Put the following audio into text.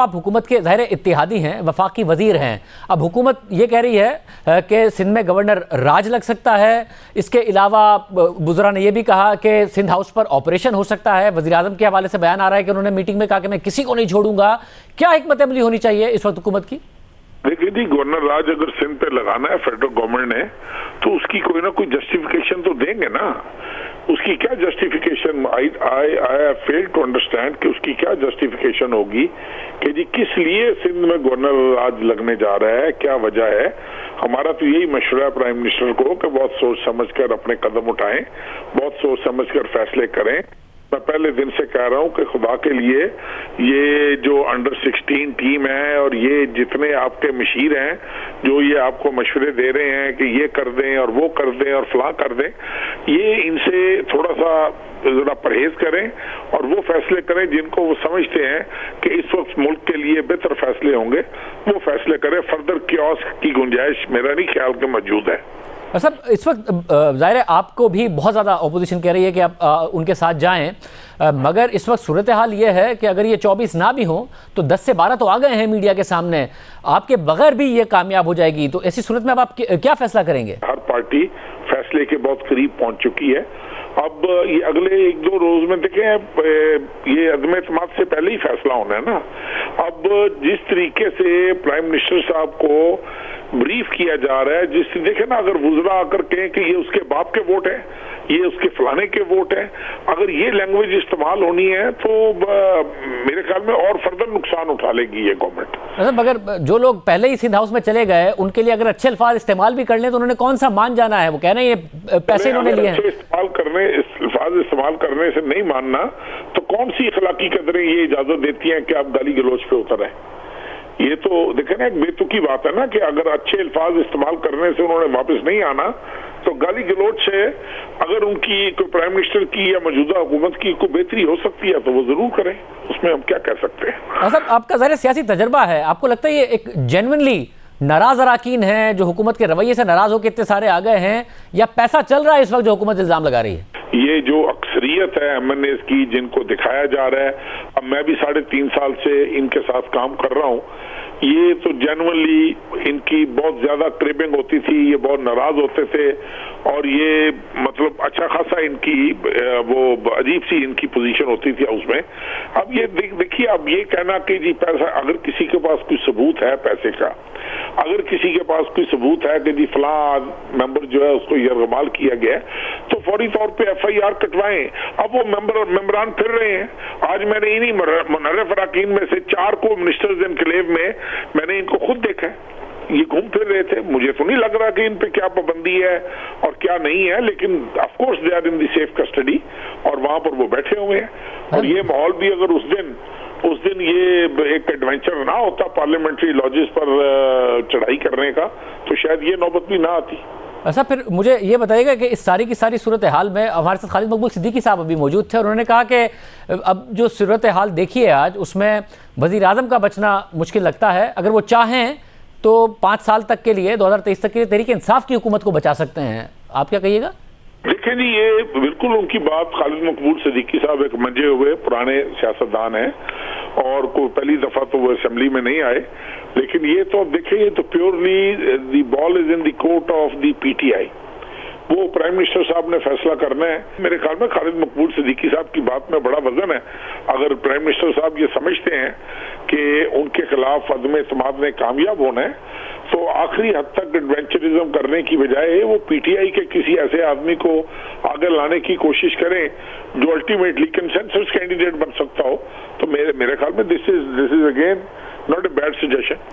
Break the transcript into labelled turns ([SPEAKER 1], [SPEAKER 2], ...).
[SPEAKER 1] آپ حکومت کے ظاہر اتحادی ہیں، وفاقی وزیر ہیں. اب حکومت یہ کہہ رہی ہے کہ سندھ میں گورنر راج لگ سکتا ہے. اس کے علاوہ وزراء نے یہ بھی کہا کہ سندھ ہاؤس پر آپریشن ہو سکتا ہے. وزیر اعظم کے حوالے سے بیان آ رہا ہے کہ انہوں نے میٹنگ میں کہا کہ میں کسی کو نہیں چھوڑوں گا. کیا حکمت عملی ہونی چاہیے اس وقت حکومت کی؟
[SPEAKER 2] دیکھیے جی، گورنر راج اگر سندھ پہ لگانا ہے فیڈرل گورنمنٹ نے تو اس کی کوئی نہ کوئی جسٹیفیکیشن تو دیں گے نا. اس کی کیا justification I fail to understand کہ اس کی کیا جسٹیفیکیشن ہوگی کہ جی کس لیے سندھ میں گورنر راج لگنے جا رہا ہے، کیا وجہ ہے. ہمارا تو یہی مشورہ ہے پرائم منسٹر کو کہ بہت سوچ سمجھ کر اپنے قدم اٹھائیں، بہت سوچ سمجھ کر فیصلے کریں. میں پہلے دن سے کہہ رہا ہوں کہ خدا کے لیے یہ جو انڈر 16 ٹیم ہے اور یہ جتنے آپ کے مشیر ہیں جو یہ آپ کو مشورے دے رہے ہیں کہ یہ کر دیں اور وہ کر دیں اور فلاں کر دیں، یہ ان سے تھوڑا سا ذرا پرہیز کریں اور وہ فیصلے کریں جن کو وہ سمجھتے ہیں کہ اس وقت ملک کے لیے بہتر فیصلے ہوں گے، وہ فیصلے کریں. فردر کیوس کی گنجائش میرا نہیں خیال کہ موجود ہے.
[SPEAKER 1] صاحب اس وقت ظاہر ہے آپ کو بھی بہت زیادہ اپوزیشن کہہ رہی ہے کہ آپ ان کے ساتھ جائیں، مگر اس وقت صورتحال یہ ہے کہ اگر یہ 24 نہ بھی ہوں تو 10 سے 12 تو آ گئے ہیں میڈیا کے سامنے. آپ کے بغیر بھی یہ کامیاب ہو جائے گی، تو ایسی صورت میں اب آپ کیا فیصلہ کریں گے؟
[SPEAKER 2] ہر پارٹی فیصلے کے بہت قریب پہنچ چکی ہے. اب یہ اگلے 1-2 روز میں دیکھیں یہ عدم اعتماد سے پہلے ہی فیصلہ ہونا ہے نا. اب جس طریقے سے پرائم منسٹر صاحب کو بریف کیا جا رہا ہے، جس سے دیکھیں نا، اگر وزراء آ کر کہیں کہ یہ اس کے باپ کے ووٹ ہیں، یہ اس کے فلانے کے ووٹ ہیں، اگر یہ لینگویج استعمال ہونی ہے تو میرے خیال میں اور فردر نقصان اٹھا لے گی یہ گورنمنٹ.
[SPEAKER 1] مگر جو لوگ پہلے ہی سندھ ہاؤس میں چلے گئے ان کے لیے اگر اچھے الفاظ استعمال بھی کر لیں تو انہوں نے کون سا مان جانا ہے؟ وہ کہہ رہے ہیں یہ پیسے انہوں نے لیے ہیں.
[SPEAKER 2] الفاظ استعمال کرنے سے نہیں ماننا تو کون سی اخلاقی قدریں یہ اجازت دیتی ہیں کہ آپ گالی گلوچ پہ اتر آئیں؟ یہ تو دیکھیں نا ایک بے تکی بات ہے نا کہ اگر اچھے الفاظ استعمال کرنے سے انہوں نے واپس نہیں آنا تو گالی گلوچ سے اگر ان کی کوئی پرائم منسٹر کی یا موجودہ حکومت کی کوئی بہتری ہو سکتی ہے تو وہ ضرور کریں. اس میں ہم کیا کہہ سکتے ہیں؟
[SPEAKER 1] صاحب آپ کا ظاہر سیاسی تجربہ ہے، آپ کو لگتا ہے یہ ایک جینوئنلی ناراض اراکین ہیں جو حکومت کے رویے سے ناراض ہو کے اتنے سارے آ گئے ہیں، یا پیسہ چل رہا ہے اس وقت جو حکومت الزام لگا رہی ہے؟
[SPEAKER 2] یہ جو اکثریت ہے MNAs کی جن کو دکھایا جا رہا ہے، اب میں بھی 3.5 سال سے ان کے ساتھ کام کر رہا ہوں، یہ تو جنرلی ان کی بہت زیادہ کریبنگ ہوتی تھی، یہ بہت ناراض ہوتے تھے اور یہ مطلب اچھا خاصا ان کی وہ عجیب سی ان کی پوزیشن ہوتی تھی اس میں. اب یہ دیکھیے، اب یہ کہنا کہ جی پیسہ، اگر کسی کے پاس کوئی ثبوت ہے پیسے کا، اگر کسی کے پاس کوئی ثبوت ہے کہ جی فلاں ممبر جو ہے اس کو یرغمال کیا گیا تو فوری طور پہ FIR کٹوائیں. اب وہ ممبران پھر رہے ہیں. آج میں نے انہی منحرف اراکین میں سے 4 کو منسٹرز انکلیو میں نے ان کو خود دیکھا ہے، یہ گھوم پھر رہے تھے. مجھے تو نہیں لگ رہا کہ ان پہ کیا پابندی ہے اور کیا نہیں ہے، لیکن of course they are in the safe custody اور وہاں پر وہ بیٹھے ہوئے ہیں. اور یہ ماحول بھی اگر اس دن یہ ایک ایڈونچر نہ ہوتا پارلیمنٹری لاجز پر چڑھائی کرنے کا تو شاید یہ نوبت بھی نہ آتی.
[SPEAKER 1] ایسا پھر مجھے یہ بتائیے گا کہ اس ساری کی ساری صورتحال میں ہمارے ساتھ خالد مقبول صدیقی صاحب ابھی موجود تھے اور انہوں نے کہا کہ اب جو صورتحال دیکھیے آج، اس میں وزیر اعظم کا بچنا مشکل لگتا ہے. اگر وہ چاہیں تو 5 سال تک کے لیے 2023 تک کے لیے تحریک انصاف کی حکومت کو بچا سکتے ہیں. آپ کیا کہیے گا؟
[SPEAKER 2] دیکھیں جی، یہ بالکل ان کی بات. خالد مقبول صدیقی صاحب ایک منجے ہوئے پرانے سیاستدان ہیں اور کوئی پہلی دفعہ تو وہ اسمبلی میں نہیں آئے، لیکن یہ تو دیکھیں یہ تو purely the ball is in the court of the PTI. وہ پرائم منسٹر صاحب نے فیصلہ کرنا ہے. میرے خیال میں خالد مقبول صدیقی صاحب کی بات میں بڑا وزن ہے. اگر پرائم منسٹر صاحب یہ سمجھتے ہیں کہ ان کے خلاف عدم اعتماد نے کامیاب ہونا ہے تو آخری حد تک ایڈونچرزم کرنے کی بجائے وہ PTI کے کسی ایسے آدمی کو آگے لانے کی کوشش کریں جو الٹیمیٹلی کنسنسس کینڈیڈیٹ بن سکتا ہو. تو میرے خیال میں this is again not a bad suggestion.